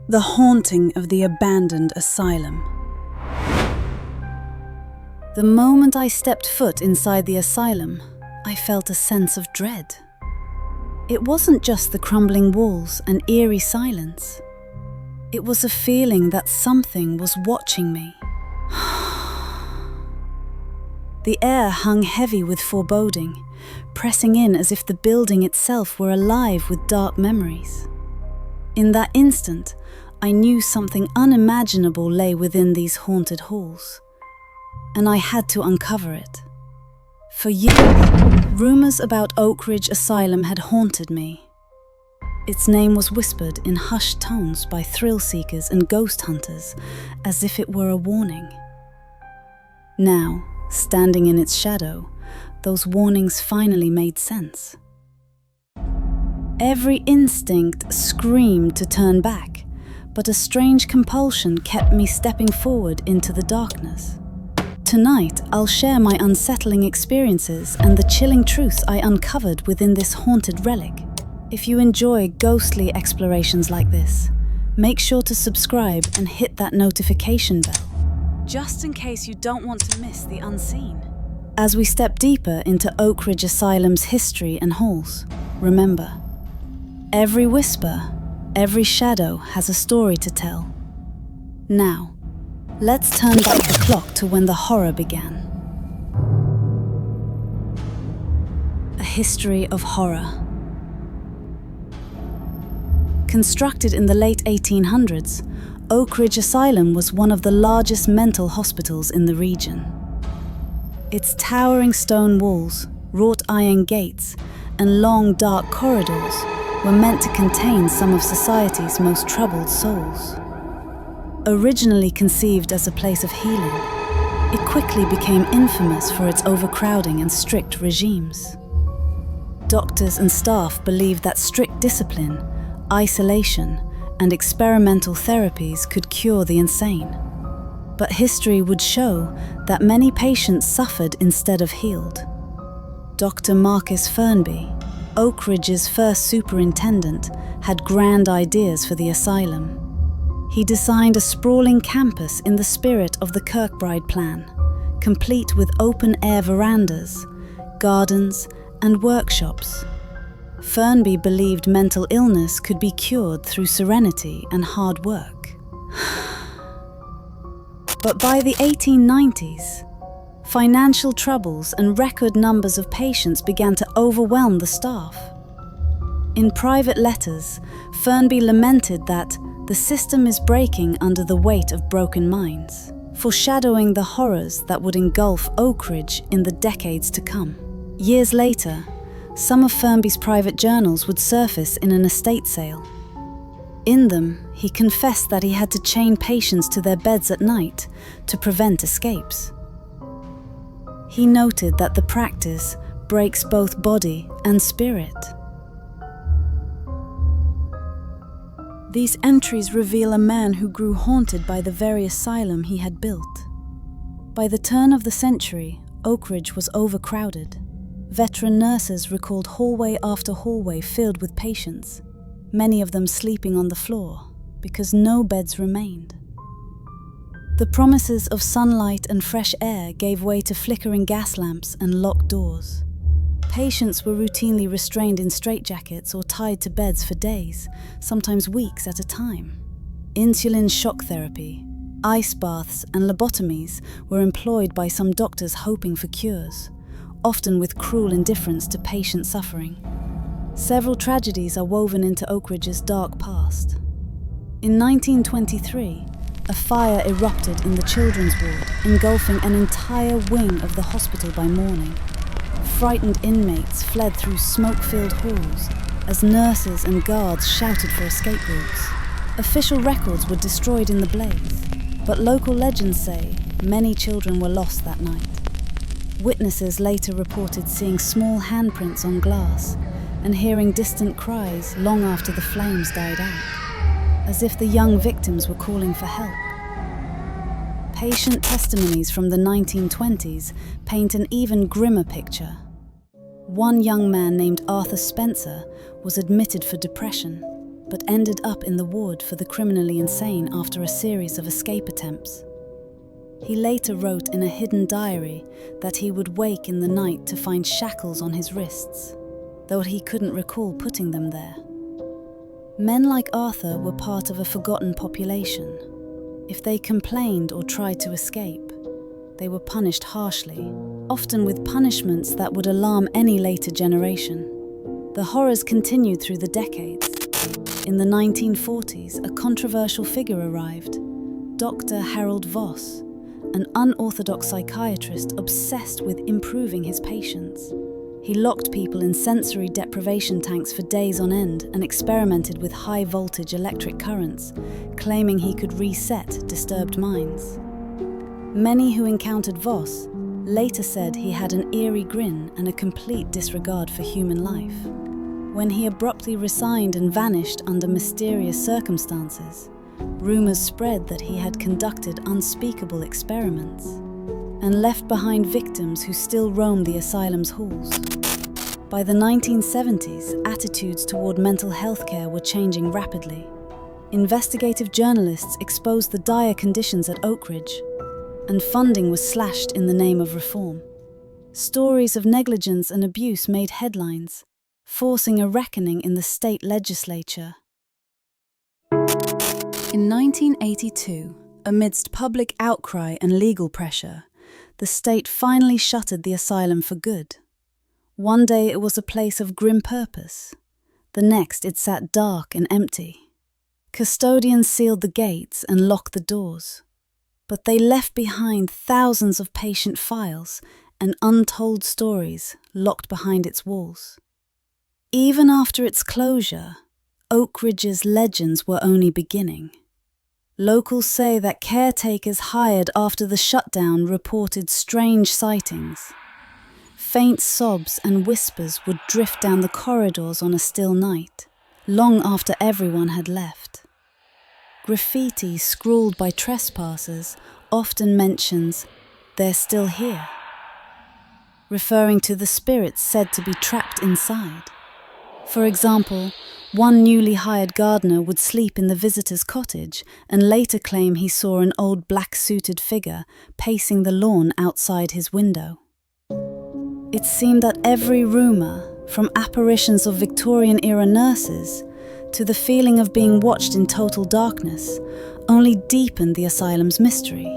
The haunting of the abandoned asylum. The moment I stepped foot inside the asylum, I felt a sense of dread. It wasn't just the crumbling walls and eerie silence. It was a feeling that something was watching me. The air hung heavy with foreboding, pressing in as if the building itself were alive with dark memories. In that instant, I knew something unimaginable lay within these haunted halls, and I had to uncover it. For years, rumors about Oak Ridge Asylum had haunted me. Its name was whispered in hushed tones by thrill seekers and ghost hunters, as if it were a warning. Now, standing in its shadow, those warnings finally made sense. Every instinct screamed to turn back, but a strange compulsion kept me stepping forward into the darkness. Tonight, I'll share my unsettling experiences and the chilling truths I uncovered within this haunted relic. If you enjoy ghostly explorations like this, make sure to subscribe and hit that notification bell, just in case you don't want to miss the unseen. As we step deeper into Oak Ridge Asylum's history and halls, remember, every whisper, every shadow has a story to tell. Now, let's turn back the clock to when the horror began. A history of horror. Constructed in the late 1800s, Oak Ridge Asylum was one of the largest mental hospitals in the region. Its towering stone walls, wrought iron gates, and long dark corridors were meant to contain some of society's most troubled souls. Originally conceived as a place of healing, it quickly became infamous for its overcrowding and strict regimes. Doctors and staff believed that strict discipline, isolation, and experimental therapies could cure the insane. But history would show that many patients suffered instead of healed. Dr. Marcus Fernby, Oak Ridge's first superintendent, had grand ideas for the asylum. He designed a sprawling campus in the spirit of the Kirkbride plan, complete with open-air verandas, gardens, and workshops. Fernby believed mental illness could be cured through serenity and hard work. But by the 1890s, financial troubles and record numbers of patients began to overwhelm the staff. In private letters, Fernby lamented that the system is breaking under the weight of broken minds, foreshadowing the horrors that would engulf Oak Ridge in the decades to come. Years later, some of Fernby's private journals would surface in an estate sale. In them, he confessed that he had to chain patients to their beds at night to prevent escapes. He noted that the practice breaks both body and spirit. These entries reveal a man who grew haunted by the very asylum he had built. By the turn of the century, Oak Ridge was overcrowded. Veteran nurses recalled hallway after hallway filled with patients, many of them sleeping on the floor because no beds remained. The promises of sunlight and fresh air gave way to flickering gas lamps and locked doors. Patients were routinely restrained in straitjackets or tied to beds for days, sometimes weeks at a time. Insulin shock therapy, ice baths, and lobotomies were employed by some doctors hoping for cures, often with cruel indifference to patient suffering. Several tragedies are woven into Oak Ridge's dark past. In 1923, a fire erupted in the children's ward, engulfing an entire wing of the hospital by morning. Frightened inmates fled through smoke-filled halls as nurses and guards shouted for escape routes. Official records were destroyed in the blaze, but local legends say many children were lost that night. Witnesses later reported seeing small handprints on glass and hearing distant cries long after the flames died out, as if the young victims were calling for help. Patient testimonies from the 1920s paint an even grimmer picture. One young man named Arthur Spencer was admitted for depression, but ended up in the ward for the criminally insane after a series of escape attempts. He later wrote in a hidden diary that he would wake in the night to find shackles on his wrists, though he couldn't recall putting them there. Men like Arthur were part of a forgotten population. If they complained or tried to escape, they were punished harshly, often with punishments that would alarm any later generation. The horrors continued through the decades. In the 1940s, a controversial figure arrived, Dr. Harold Voss, an unorthodox psychiatrist obsessed with improving his patients. He locked people in sensory deprivation tanks for days on end and experimented with high-voltage electric currents, claiming he could reset disturbed minds. Many who encountered Voss later said he had an eerie grin and a complete disregard for human life. When he abruptly resigned and vanished under mysterious circumstances, rumors spread that he had conducted unspeakable experiments and left behind victims who still roam the asylum's halls. By the 1970s, attitudes toward mental health care were changing rapidly. Investigative journalists exposed the dire conditions at Oak Ridge, and funding was slashed in the name of reform. Stories of negligence and abuse made headlines, forcing a reckoning in the state legislature. In 1982, amidst public outcry and legal pressure, the state finally shuttered the asylum for good. One day it was a place of grim purpose. The next it sat dark and empty. Custodians sealed the gates and locked the doors, but they left behind thousands of patient files and untold stories locked behind its walls. Even after its closure, Oak Ridge's legends were only beginning. Locals say that caretakers hired after the shutdown reported strange sightings. Faint sobs and whispers would drift down the corridors on a still night, long after everyone had left. Graffiti scrawled by trespassers often mentions, "They're still here," referring to the spirits said to be trapped inside. For example, one newly hired gardener would sleep in the visitor's cottage and later claim he saw an old black-suited figure pacing the lawn outside his window. It seemed that every rumour, from apparitions of Victorian-era nurses to the feeling of being watched in total darkness, only deepened the asylum's mystery.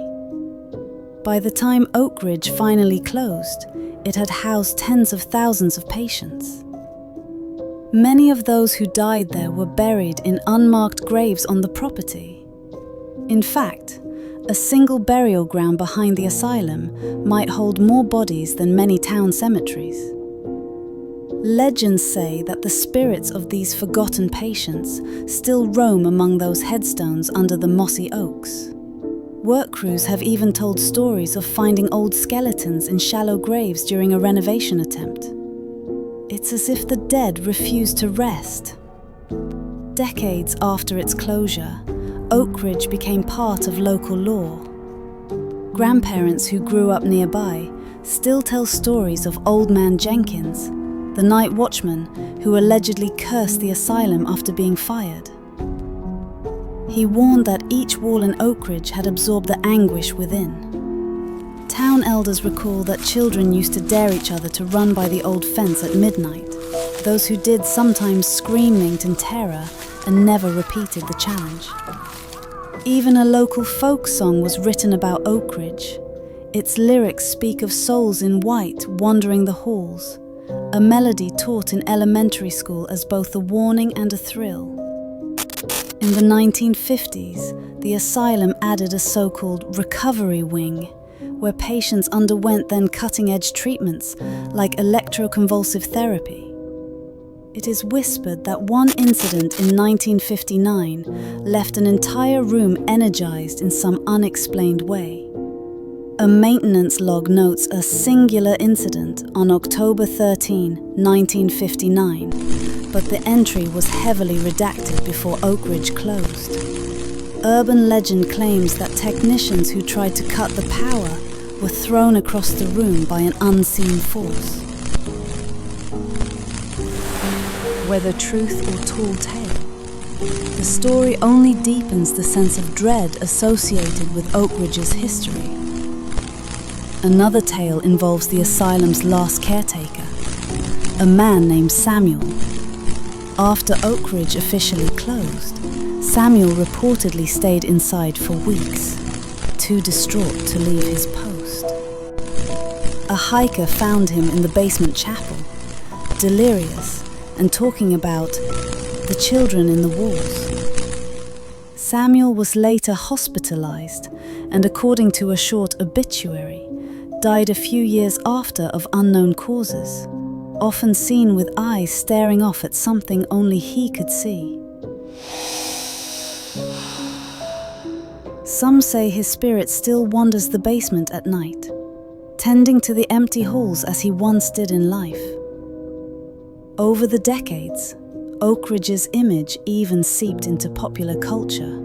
By the time Oak Ridge finally closed, it had housed tens of thousands of patients. Many of those who died there were buried in unmarked graves on the property. In fact, a single burial ground behind the asylum might hold more bodies than many town cemeteries. Legends say that the spirits of these forgotten patients still roam among those headstones under the mossy oaks. Work crews have even told stories of finding old skeletons in shallow graves during a renovation attempt. It's as if the dead refused to rest. Decades after its closure, Oak Ridge became part of local lore. Grandparents who grew up nearby still tell stories of Old Man Jenkins, the night watchman who allegedly cursed the asylum after being fired. He warned that each wall in Oak Ridge had absorbed the anguish within. Town elders recall that children used to dare each other to run by the old fence at midnight. Those who did sometimes screamed in terror and never repeated the challenge. Even a local folk song was written about Oak Ridge. Its lyrics speak of souls in white wandering the halls, a melody taught in elementary school as both a warning and a thrill. In the 1950s, the asylum added a so-called recovery wing, where patients underwent then cutting-edge treatments like electroconvulsive therapy. It is whispered that one incident in 1959 left an entire room energized in some unexplained way. A maintenance log notes a singular incident on October 13, 1959, but the entry was heavily redacted before Oak Ridge closed. Urban legend claims that technicians who tried to cut the power were thrown across the room by an unseen force. Whether truth or tall tale, The story only deepens the sense of dread associated with Oakridge's history. Another tale involves the asylum's last caretaker, a man named Samuel. After Oakridge officially closed, Samuel reportedly stayed inside for weeks, too distraught to leave his post. A hiker found him in the basement chapel, delirious and talking about the children in the walls. Samuel was later hospitalized and, according to a short obituary, died a few years after of unknown causes, often seen with eyes staring off at something only he could see. Some say his spirit still wanders the basement at night, tending to the empty halls as he once did in life. Over the decades, Oakridge's image even seeped into popular culture.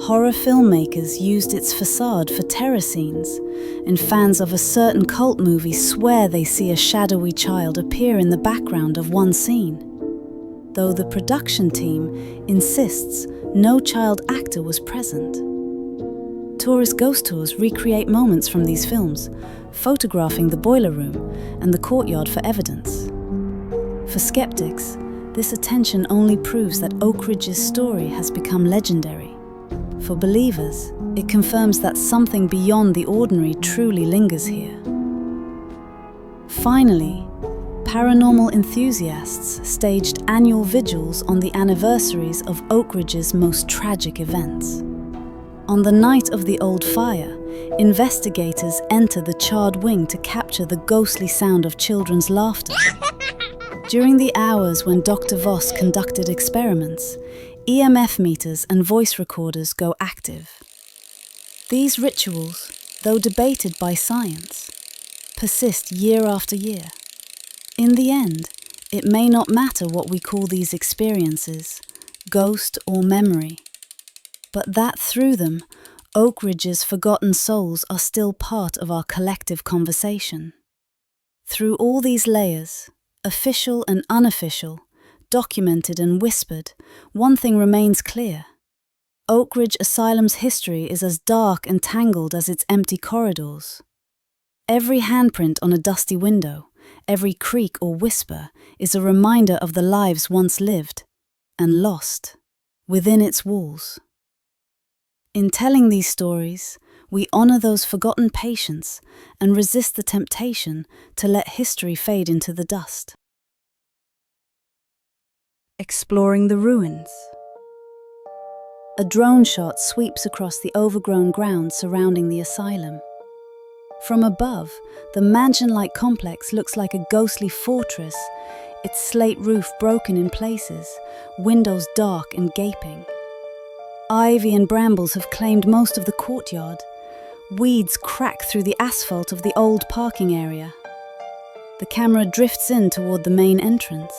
Horror filmmakers used its facade for terror scenes, and fans of a certain cult movie swear they see a shadowy child appear in the background of one scene, though the production team insists no child actor was present. Tourist ghost tours recreate moments from these films, photographing the boiler room and the courtyard for evidence. For skeptics, this attention only proves that Oakridge's story has become legendary. For believers, it confirms that something beyond the ordinary truly lingers here. Finally, paranormal enthusiasts staged annual vigils on the anniversaries of Oakridge's most tragic events. On the night of the old fire, investigators enter the charred wing to capture the ghostly sound of children's laughter. During the hours when Dr. Voss conducted experiments, EMF meters and voice recorders go active. These rituals, though debated by science, persist year after year. In the end, it may not matter what we call these experiences, ghost or memory, but that through them, Oakridge's forgotten souls are still part of our collective conversation. Through all these layers, official and unofficial, documented and whispered, one thing remains clear. Oakridge Asylum's history is as dark and tangled as its empty corridors. Every handprint on a dusty window, every creak or whisper is a reminder of the lives once lived and lost within its walls. In telling these stories, we honor those forgotten patients and resist the temptation to let history fade into the dust. Exploring the ruins. A drone shot sweeps across the overgrown grounds surrounding the asylum. From above, the mansion-like complex looks like a ghostly fortress, its slate roof broken in places, windows dark and gaping. Ivy and brambles have claimed most of the courtyard. Weeds crack through the asphalt of the old parking area. The camera drifts in toward the main entrance,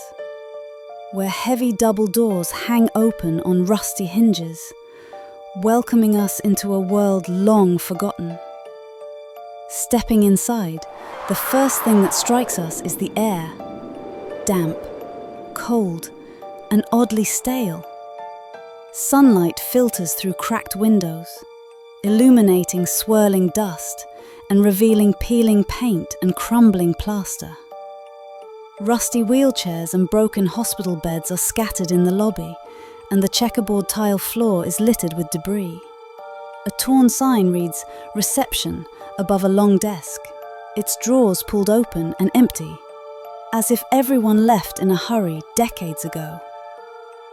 where heavy double doors hang open on rusty hinges, welcoming us into a world long forgotten. Stepping inside, the first thing that strikes us is the air. Damp, cold, and oddly stale. Sunlight filters through cracked windows, illuminating swirling dust and revealing peeling paint and crumbling plaster. Rusty wheelchairs and broken hospital beds are scattered in the lobby, and the checkerboard tile floor is littered with debris. A torn sign reads "Reception" above a long desk, its drawers pulled open and empty, as if everyone left in a hurry decades ago.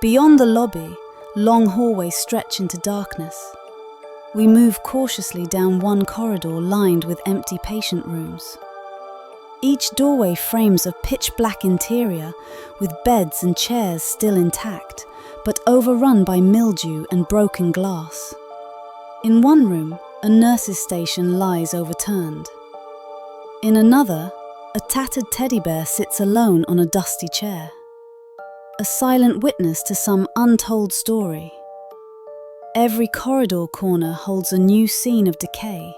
Beyond the lobby, long hallways stretch into darkness. We move cautiously down one corridor lined with empty patient rooms. Each doorway frames a pitch-black interior with beds and chairs still intact, but overrun by mildew and broken glass. In one room, a nurse's station lies overturned. In another, a tattered teddy bear sits alone on a dusty chair, a silent witness to some untold story. Every corridor corner holds a new scene of decay,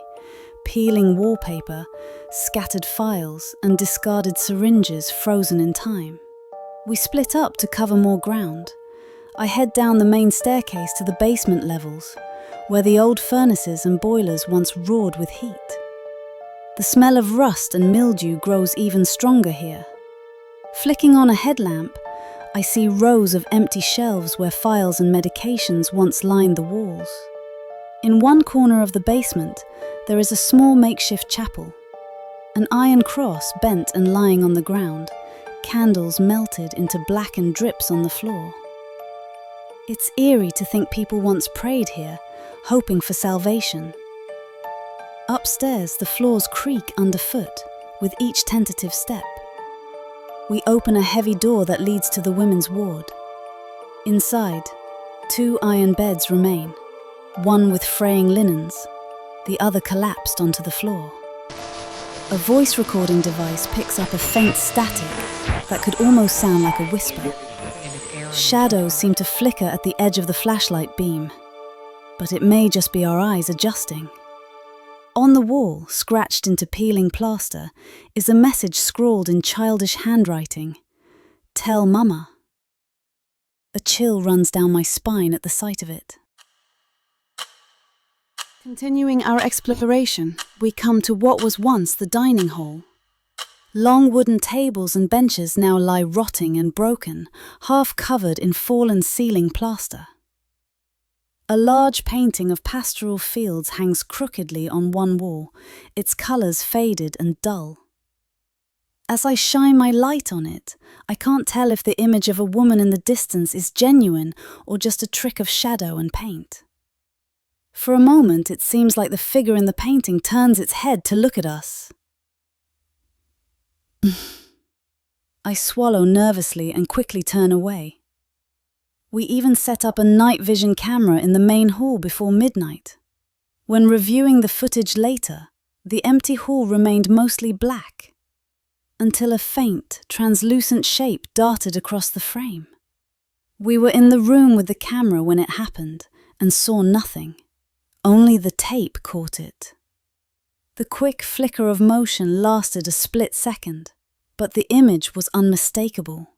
peeling wallpaper, scattered files, and discarded syringes frozen in time. We split up to cover more ground, I head down the main staircase to the basement levels, where the old furnaces and boilers once roared with heat. The smell of rust and mildew grows even stronger here. Flicking on a headlamp, I see rows of empty shelves where files and medications once lined the walls. In one corner of the basement, there is a small makeshift chapel. An iron cross bent and lying on the ground, candles melted into blackened drips on the floor. It's eerie to think people once prayed here, hoping for salvation. Upstairs, the floors creak underfoot with each tentative step. We open a heavy door that leads to the women's ward. Inside, 2 iron beds remain, one with fraying linens, the other collapsed onto the floor. A voice recording device picks up a faint static that could almost sound like a whisper. Shadows seem to flicker at the edge of the flashlight beam, but it may just be our eyes adjusting. On the wall, scratched into peeling plaster, is a message scrawled in childish handwriting. "Tell Mama." A chill runs down my spine at the sight of it. Continuing our exploration, we come to what was once the dining hall. Long wooden tables and benches now lie rotting and broken, half covered in fallen ceiling plaster. A large painting of pastoral fields hangs crookedly on one wall, its colours faded and dull. As I shine my light on it, I can't tell if the image of a woman in the distance is genuine or just a trick of shadow and paint. For a moment, it seems like the figure in the painting turns its head to look at us. I swallow nervously and quickly turn away. We even set up a night vision camera in the main hall before midnight. When reviewing the footage later, the empty hall remained mostly black, until a faint, translucent shape darted across the frame. We were in the room with the camera when it happened and saw nothing. Only the tape caught it. The quick flicker of motion lasted a split second, but the image was unmistakable.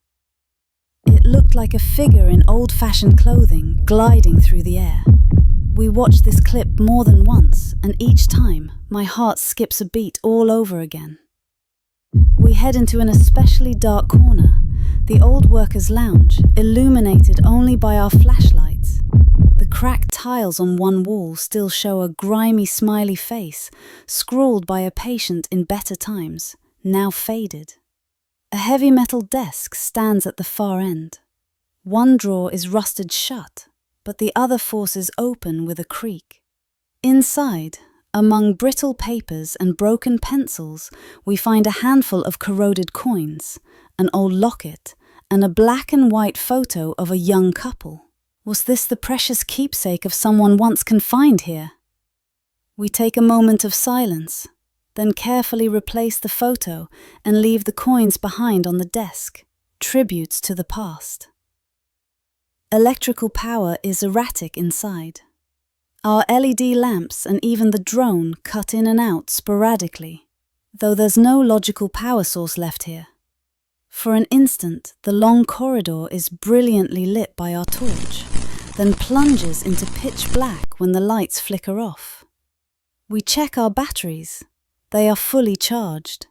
It looked like a figure in old-fashioned clothing gliding through the air. We watched this clip more than once, and each time, my heart skips a beat all over again. We head into an especially dark corner, the old workers' lounge, illuminated only by our flashlights. The cracked tiles on one wall still show a grimy smiley face, scrawled by a patient in better times, now faded. A heavy metal desk stands at the far end. One drawer is rusted shut, but the other forces open with a creak. Inside, among brittle papers and broken pencils, we find a handful of corroded coins, an old locket, and a black and white photo of a young couple. Was this the precious keepsake of someone once confined here? We take a moment of silence, then carefully replace the photo and leave the coins behind on the desk, tributes to the past. Electrical power is erratic inside. Our LED lamps and even the drone cut in and out sporadically, though there's no logical power source left here. For an instant, the long corridor is brilliantly lit by our torch, then plunges into pitch black when the lights flicker off. We check our batteries. They are fully charged.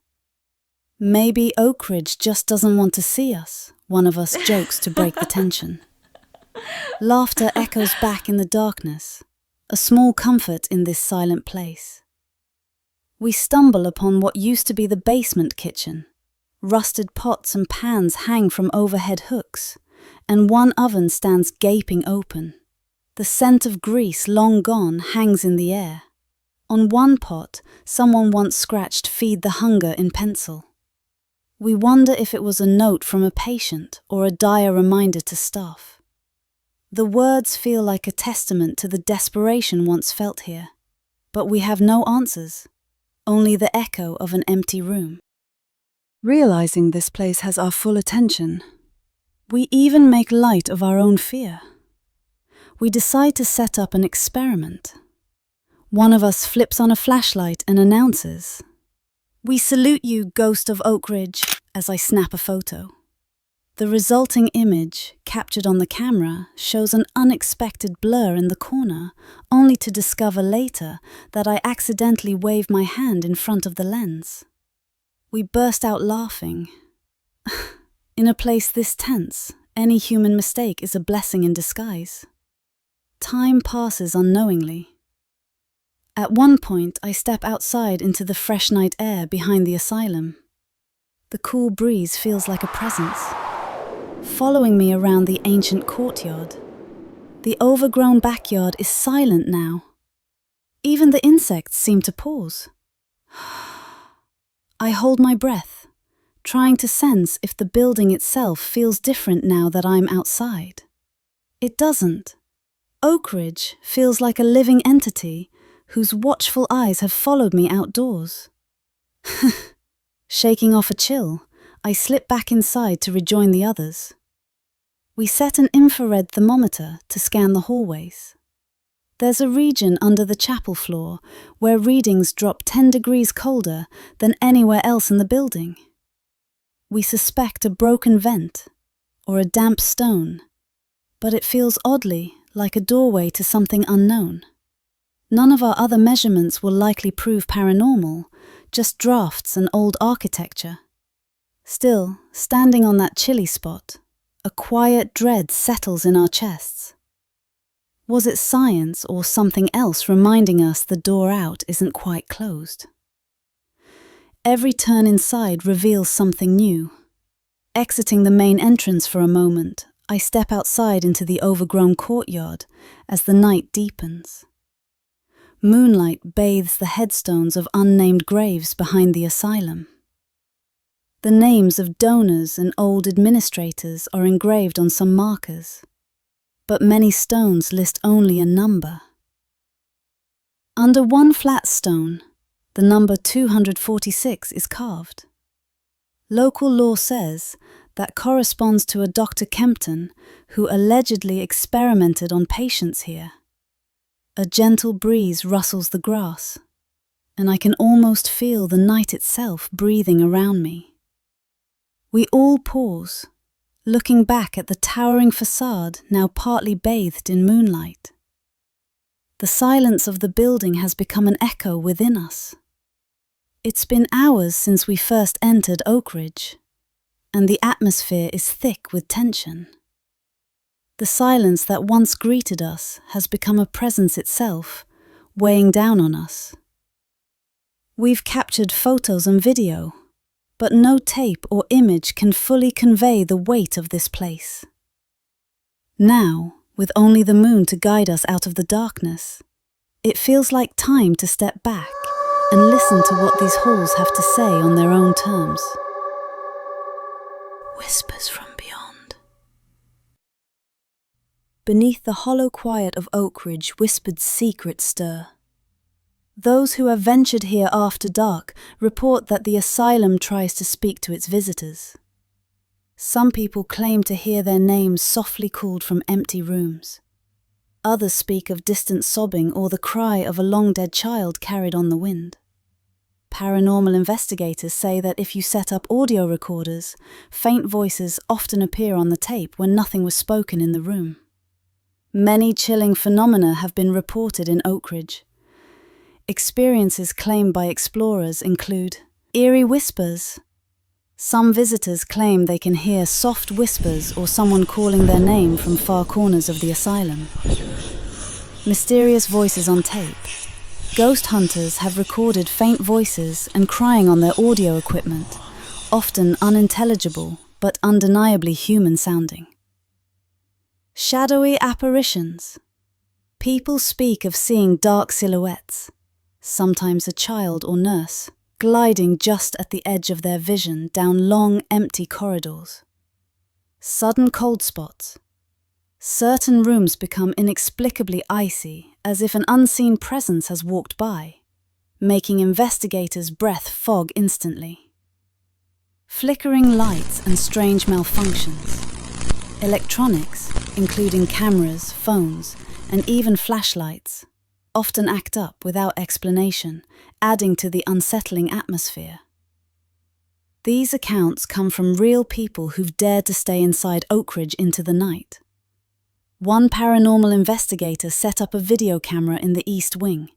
Maybe Oak Ridge just doesn't want to see us, one of us jokes to break the tension. Laughter echoes back in the darkness, a small comfort in this silent place. We stumble upon what used to be the basement kitchen. Rusted pots and pans hang from overhead hooks, and one oven stands gaping open. The scent of grease long gone hangs in the air. On one pot, someone once scratched "Feed the Hunger" in pencil. We wonder if it was a note from a patient or a dire reminder to staff. The words feel like a testament to the desperation once felt here, but we have no answers, only the echo of an empty room. Realizing this place has our full attention, we even make light of our own fear. We decide to set up an experiment. One of us flips on a flashlight and announces, "We salute you, ghost of Oak Ridge," as I snap a photo. The resulting image, captured on the camera, shows an unexpected blur in the corner, only to discover later that I accidentally waved my hand in front of the lens. We burst out laughing. In a place this tense, any human mistake is a blessing in disguise. Time passes unknowingly. At one point, I step outside into the fresh night air behind the asylum. The cool breeze feels like a presence, following me around the ancient courtyard. The overgrown backyard is silent now. Even the insects seem to pause. I hold my breath, trying to sense if the building itself feels different now that I'm outside. It doesn't. Oak Ridge feels like a living entity whose watchful eyes have followed me outdoors. Shaking off a chill, I slip back inside to rejoin the others. We set an infrared thermometer to scan the hallways. There's a region under the chapel floor where readings drop 10 degrees colder than anywhere else in the building. We suspect a broken vent or a damp stone, but it feels oddly like a doorway to something unknown. None of our other measurements will likely prove paranormal, just drafts and old architecture. Still, standing on that chilly spot, a quiet dread settles in our chests. Was it science or something else reminding us the door out isn't quite closed? Every turn inside reveals something new. Exiting the main entrance for a moment, I step outside into the overgrown courtyard as the night deepens. Moonlight bathes the headstones of unnamed graves behind the asylum. The names of donors and old administrators are engraved on some markers, but many stones list only a number. Under one flat stone, the number 246 is carved. Local law says that corresponds to a Dr. Kempton who allegedly experimented on patients here. A gentle breeze rustles the grass, and I can almost feel the night itself breathing around me. We all pause, looking back at the towering facade now partly bathed in moonlight. The silence of the building has become an echo within us. It's been hours since we first entered Oak Ridge, and the atmosphere is thick with tension. The silence that once greeted us has become a presence itself, weighing down on us. We've captured photos and video, but no tape or image can fully convey the weight of this place. Now, with only the moon to guide us out of the darkness, it feels like time to step back and listen to what these halls have to say on their own terms. Whispers from beyond. Beneath the hollow quiet of Oak Ridge, whispered secrets stir. Those who have ventured here after dark report that the asylum tries to speak to its visitors. Some people claim to hear their names softly called from empty rooms. Others speak of distant sobbing or the cry of a long-dead child carried on the wind. Paranormal investigators say that if you set up audio recorders, faint voices often appear on the tape when nothing was spoken in the room. Many chilling phenomena have been reported in Oak Ridge. Experiences claimed by explorers include eerie whispers. Some visitors claim they can hear soft whispers or someone calling their name from far corners of the asylum. Mysterious voices on tape. Ghost hunters have recorded faint voices and crying on their audio equipment, often unintelligible but undeniably human sounding. Shadowy apparitions. People speak of seeing dark silhouettes, sometimes a child or nurse, gliding just at the edge of their vision down long, empty corridors. Sudden cold spots. Certain rooms become inexplicably icy, as if an unseen presence has walked by, making investigators' breath fog instantly. Flickering lights and strange malfunctions. Electronics, including cameras, phones, and even flashlights, often act up without explanation, adding to the unsettling atmosphere. These accounts come from real people who've dared to stay inside Oakridge into the night. One paranormal investigator set up a video camera in the East Wing.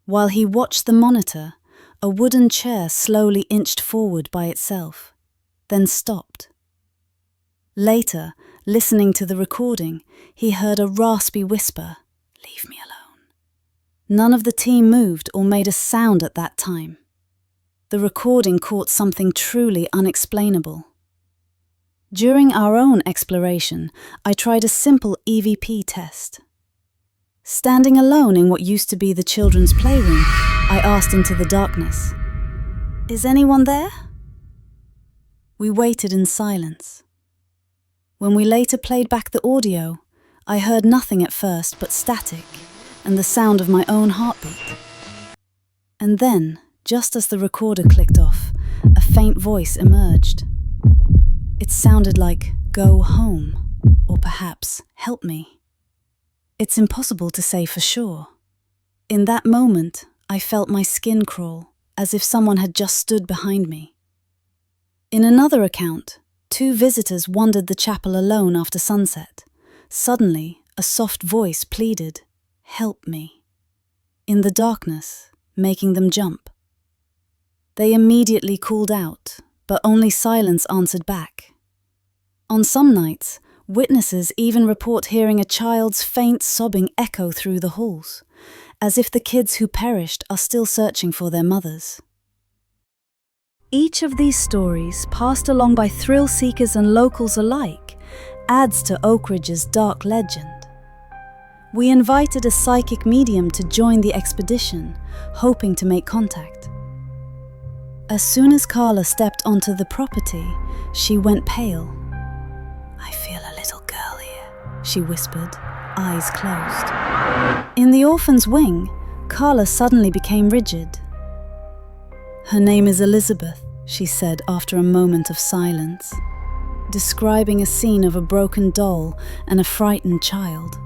While he watched the monitor, a wooden chair slowly inched forward by itself, then stopped. Later, listening to the recording, he heard a raspy whisper, "Leave me alone." None of the team moved or made a sound at that time. The recording caught something truly unexplainable. During our own exploration, I tried a simple EVP test. Standing alone in what used to be the children's playroom, I asked into the darkness, "Is anyone there?" We waited in silence. When we later played back the audio, I heard nothing at first but static and the sound of my own heartbeat. And then, just as the recorder clicked off, a faint voice emerged. It sounded like, "Go home," or perhaps, "Help me." It's impossible to say for sure. In that moment, I felt my skin crawl, as if someone had just stood behind me. In another account, 2 visitors wandered the chapel alone after sunset. Suddenly, a soft voice pleaded, "Help me," in the darkness, making them jump. They immediately called out, but only silence answered back. On some nights, witnesses even report hearing a child's faint sobbing echo through the halls, as if the kids who perished are still searching for their mothers. Each of these stories, passed along by thrill seekers and locals alike, adds to Oakridge's dark legend. We invited a psychic medium to join the expedition, hoping to make contact. As soon as Carla stepped onto the property, she went pale. "I feel a little girl here," she whispered, eyes closed. In the orphan's wing, Carla suddenly became rigid. "Her name is Elizabeth," she said after a moment of silence, describing a scene of a broken doll and a frightened child.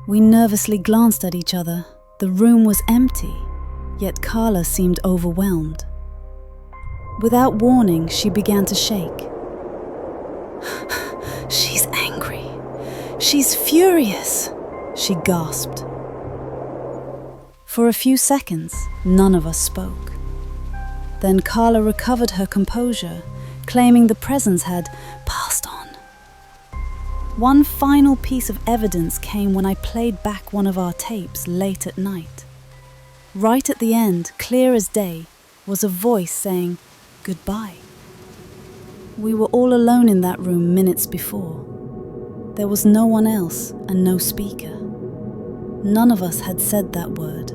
We nervously glanced at each other. The room was empty, yet Carla seemed overwhelmed. Without warning, she began to shake. "She's angry. She's furious," she gasped. For a few seconds, none of us spoke. Then Carla recovered her composure, claiming the presence had passed on. One final piece of evidence came when I played back one of our tapes late at night. Right at the end, clear as day, was a voice saying, "Goodbye." We were all alone in that room minutes before. There was no one else and no speaker. None of us had said that word.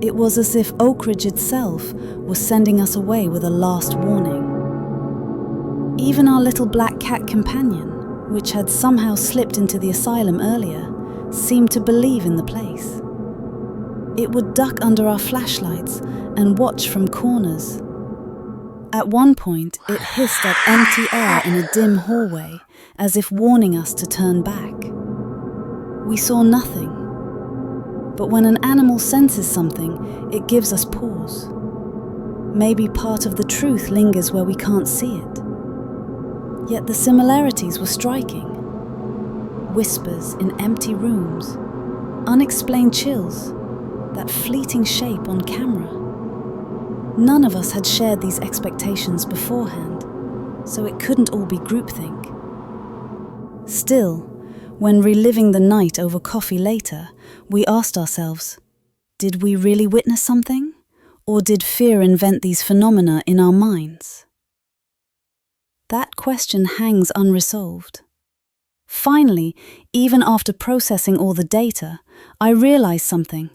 It was as if Oakridge itself was sending us away with a last warning. Even our little black cat companion, which had somehow slipped into the asylum earlier, seemed to believe in the place. It would duck under our flashlights and watch from corners. At one point, it hissed at empty air in a dim hallway, as if warning us to turn back. We saw nothing. But when an animal senses something, it gives us pause. Maybe part of the truth lingers where we can't see it. Yet the similarities were striking. Whispers in empty rooms, unexplained chills, that fleeting shape on camera. None of us had shared these expectations beforehand, so it couldn't all be groupthink. Still, when reliving the night over coffee later, we asked ourselves, did we really witness something? Or did fear invent these phenomena in our minds? That question hangs unresolved. Finally, even after processing all the data, I realized something.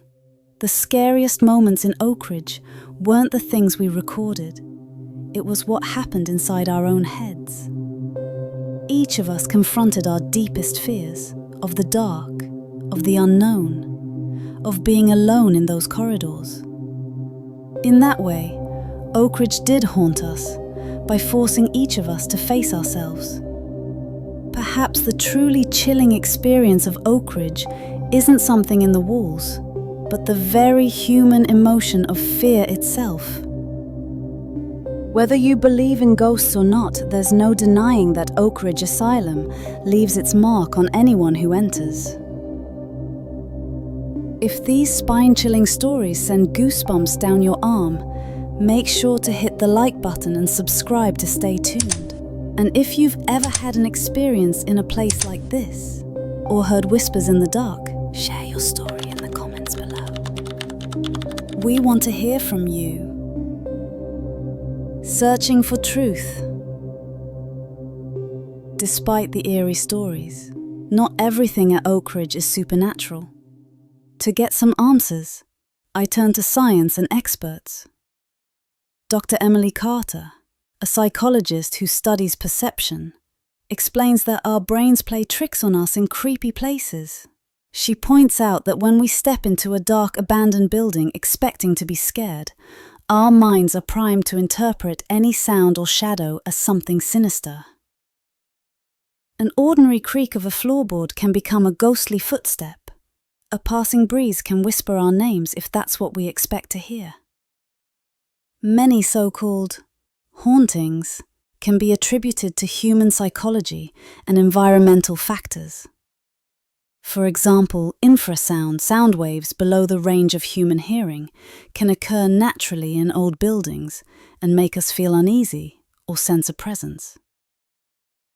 The scariest moments in Oakridge weren't the things we recorded. It was what happened inside our own heads. Each of us confronted our deepest fears, of the dark, of the unknown, of being alone in those corridors. In that way, Oakridge did haunt us, by forcing each of us to face ourselves. Perhaps the truly chilling experience of Oakridge isn't something in the walls, but the very human emotion of fear itself. Whether you believe in ghosts or not, there's no denying that Oak Ridge Asylum leaves its mark on anyone who enters. If these spine-chilling stories send goosebumps down your arm, make sure to hit the like button and subscribe to stay tuned. And if you've ever had an experience in a place like this, or heard whispers in the dark, share your story in the comments below. We want to hear from you. Searching for truth. Despite the eerie stories, not everything at Oak Ridge is supernatural. To get some answers, I turn to science and experts. Dr. Emily Carter, a psychologist who studies perception, explains that our brains play tricks on us in creepy places. She points out that when we step into a dark, abandoned building expecting to be scared, our minds are primed to interpret any sound or shadow as something sinister. An ordinary creak of a floorboard can become a ghostly footstep. A passing breeze can whisper our names if that's what we expect to hear. Many so-called hauntings can be attributed to human psychology and environmental factors. For example, infrasound, sound waves below the range of human hearing, can occur naturally in old buildings and make us feel uneasy or sense a presence.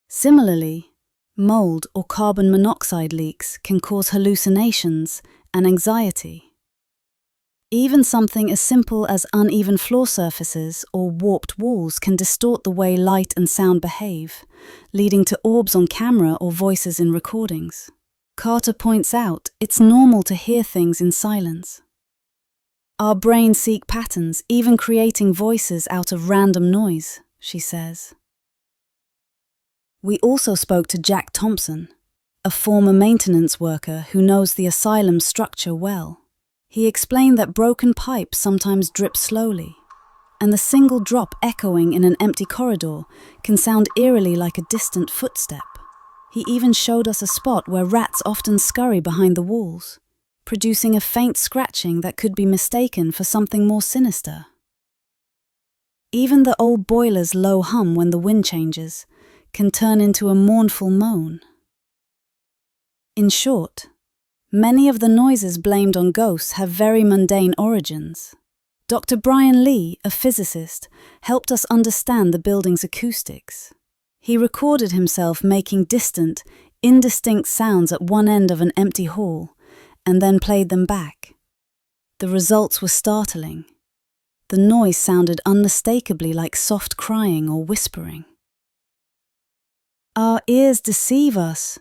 Similarly, mold or carbon monoxide leaks can cause hallucinations and anxiety. Even something as simple as uneven floor surfaces or warped walls can distort the way light and sound behave, leading to orbs on camera or voices in recordings. Carter points out it's normal to hear things in silence. Our brains seek patterns, even creating voices out of random noise, she says. We also spoke to Jack Thompson, a former maintenance worker who knows the asylum structure well. He explained that broken pipes sometimes drip slowly, and the single drop echoing in an empty corridor can sound eerily like a distant footstep. He even showed us a spot where rats often scurry behind the walls, producing a faint scratching that could be mistaken for something more sinister. Even the old boiler's low hum when the wind changes can turn into a mournful moan. In short, many of the noises blamed on ghosts have very mundane origins. Dr. Brian Lee, a physicist, helped us understand the building's acoustics. He recorded himself making distant, indistinct sounds at one end of an empty hall, and then played them back. The results were startling. The noise sounded unmistakably like soft crying or whispering. Our ears deceive us,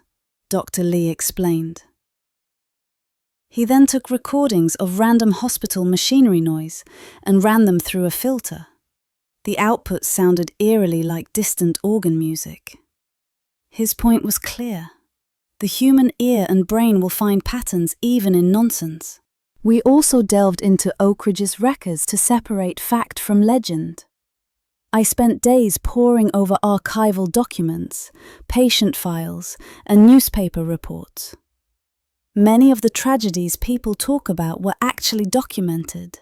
Dr. Lee explained. He then took recordings of random hospital machinery noise and ran them through a filter. The output sounded eerily like distant organ music. His point was clear. The human ear and brain will find patterns even in nonsense. We also delved into Oak Ridge's records to separate fact from legend. I spent days poring over archival documents, patient files, and newspaper reports. Many of the tragedies people talk about were actually documented.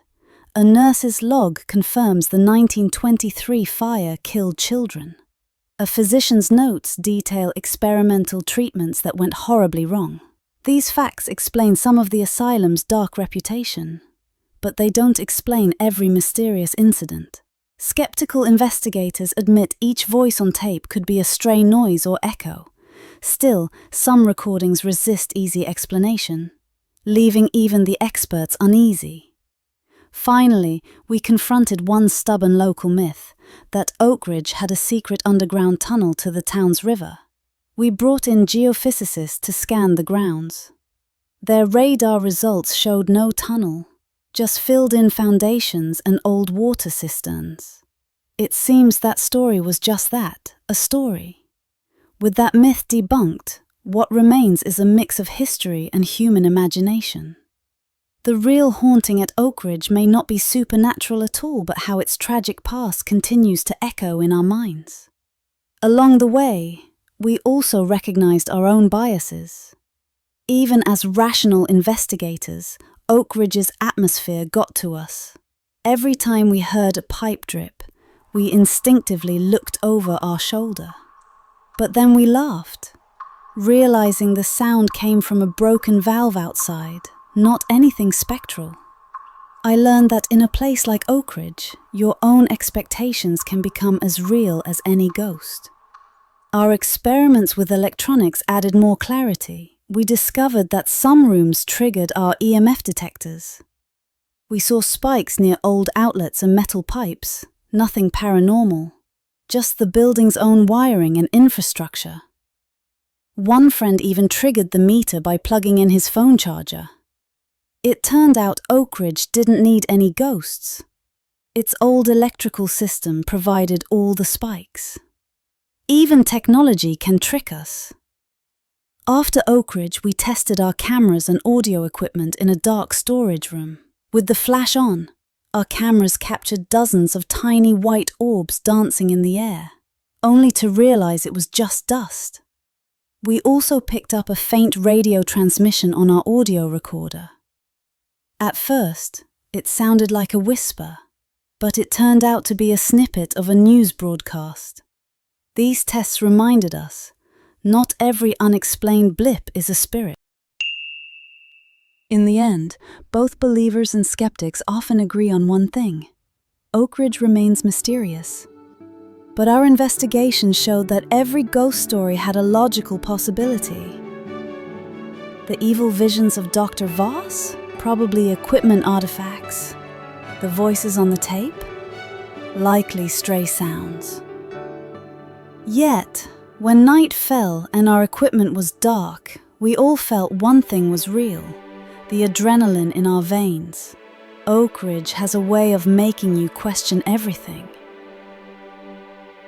A nurse's log confirms the 1923 fire killed children. A physician's notes detail experimental treatments that went horribly wrong. These facts explain some of the asylum's dark reputation, but they don't explain every mysterious incident. Skeptical investigators admit each voice on tape could be a stray noise or echo. Still, some recordings resist easy explanation, leaving even the experts uneasy. Finally, we confronted one stubborn local myth, that Oak Ridge had a secret underground tunnel to the town's river. We brought in geophysicists to scan the grounds. Their radar results showed no tunnel, just filled-in foundations and old water cisterns. It seems that story was just that, a story. With that myth debunked, what remains is a mix of history and human imagination. The real haunting at Oak Ridge may not be supernatural at all, but how its tragic past continues to echo in our minds. Along the way, we also recognized our own biases. Even as rational investigators, Oak Ridge's atmosphere got to us. Every time we heard a pipe drip, We instinctively looked over our shoulder. But then we laughed, realizing the sound came from a broken valve outside, not anything spectral. I learned that in a place like Oak Ridge, your own expectations can become as real as any ghost. Our experiments with electronics added more clarity. We discovered that some rooms triggered our EMF detectors. We saw spikes near old outlets and metal pipes, nothing paranormal, just the building's own wiring and infrastructure. One friend even triggered the meter by plugging in his phone charger. It turned out Oak Ridge didn't need any ghosts. Its old electrical system provided all the spikes. Even technology can trick us. After Oak Ridge, we tested our cameras and audio equipment in a dark storage room. With the flash on, our cameras captured dozens of tiny white orbs dancing in the air, only to realize it was just dust. We also picked up a faint radio transmission on our audio recorder. At first, it sounded like a whisper, but it turned out to be a snippet of a news broadcast. These tests reminded us, not every unexplained blip is a spirit. In the end, both believers and skeptics often agree on one thing: Oak Ridge remains mysterious. But our investigation showed that every ghost story had a logical possibility. The evil visions of Dr. Voss? Probably equipment artifacts. The voices on the tape? Likely stray sounds. Yet, when night fell and our equipment was dark, we all felt one thing was real: the adrenaline in our veins. Oak Ridge has a way of making you question everything.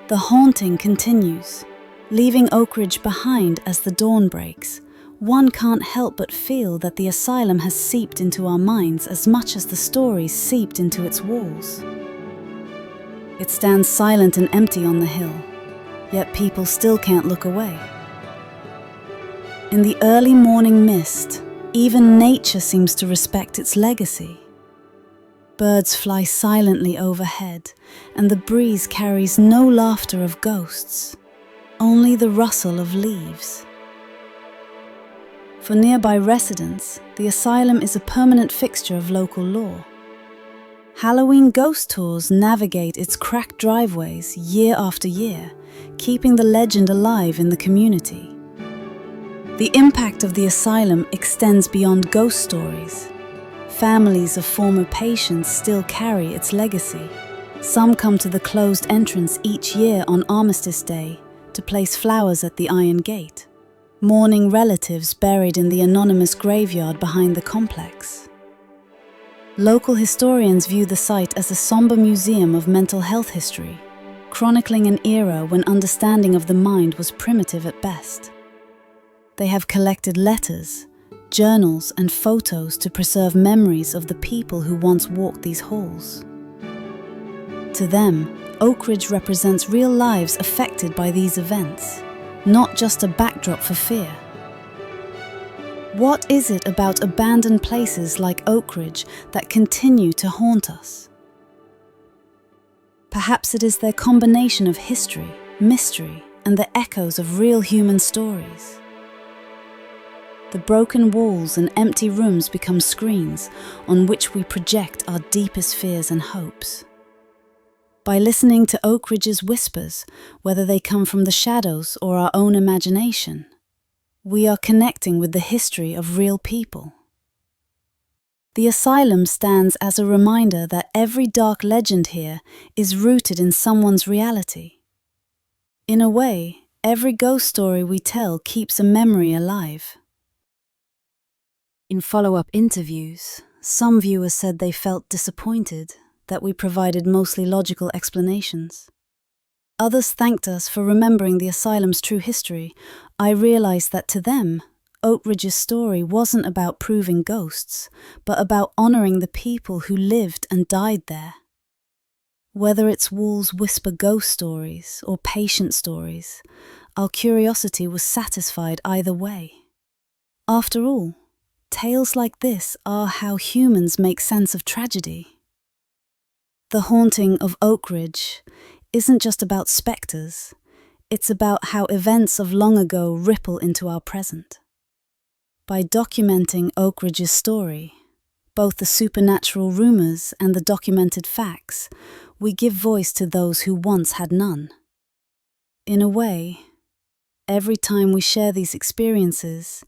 The haunting continues, leaving Oak Ridge behind as the dawn breaks. One can't help but feel that the asylum has seeped into our minds as much as the stories seeped into its walls. It stands silent and empty on the hill, yet people still can't look away. In the early morning mist, even nature seems to respect its legacy. Birds fly silently overhead, and the breeze carries no laughter of ghosts, only the rustle of leaves. For nearby residents, the asylum is a permanent fixture of local lore. Halloween ghost tours navigate its cracked driveways year after year, keeping the legend alive in the community. The impact of the asylum extends beyond ghost stories. Families of former patients still carry its legacy. Some come to the closed entrance each year on Armistice Day to place flowers at the iron gate, mourning relatives buried in the anonymous graveyard behind the complex. Local historians view the site as a somber museum of mental health history, chronicling an era when understanding of the mind was primitive at best. They have collected letters, journals, and photos to preserve memories of the people who once walked these halls. To them, Oak Ridge represents real lives affected by these events, not just a backdrop for fear. What is it about abandoned places like Oak Ridge that continue to haunt us? Perhaps it is their combination of history, mystery, and the echoes of real human stories. The broken walls and empty rooms become screens on which we project our deepest fears and hopes. By listening to Oak Ridge's whispers, whether they come from the shadows or our own imagination, we are connecting with the history of real people. The asylum stands as a reminder that every dark legend here is rooted in someone's reality. In a way, every ghost story we tell keeps a memory alive. In follow-up interviews, some viewers said they felt disappointed that we provided mostly logical explanations. Others thanked us for remembering the asylum's true history. I realized that to them, Oak Ridge's story wasn't about proving ghosts, but about honoring the people who lived and died there. Whether its walls whisper ghost stories or patient stories, our curiosity was satisfied either way. After all, tales like this are how humans make sense of tragedy. The haunting of Oak Ridge isn't just about specters, it's about how events of long ago ripple into our present. By documenting Oak Ridge's story, both the supernatural rumors and the documented facts, we give voice to those who once had none. In a way, every time we share these experiences,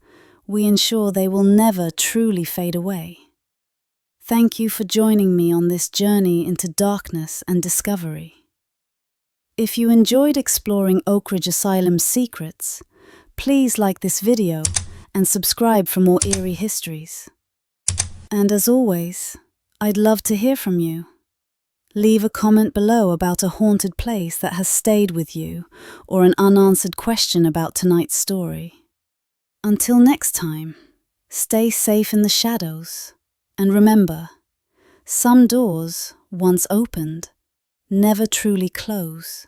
we ensure they will never truly fade away. Thank you for joining me on this journey into darkness and discovery. If you enjoyed exploring Oak Ridge Asylum's secrets, please like this video and subscribe for more eerie histories. And as always, I'd love to hear from you. Leave a comment below about a haunted place that has stayed with you or an unanswered question about tonight's story. Until next time, stay safe in the shadows. And remember, some doors, once opened, never truly close.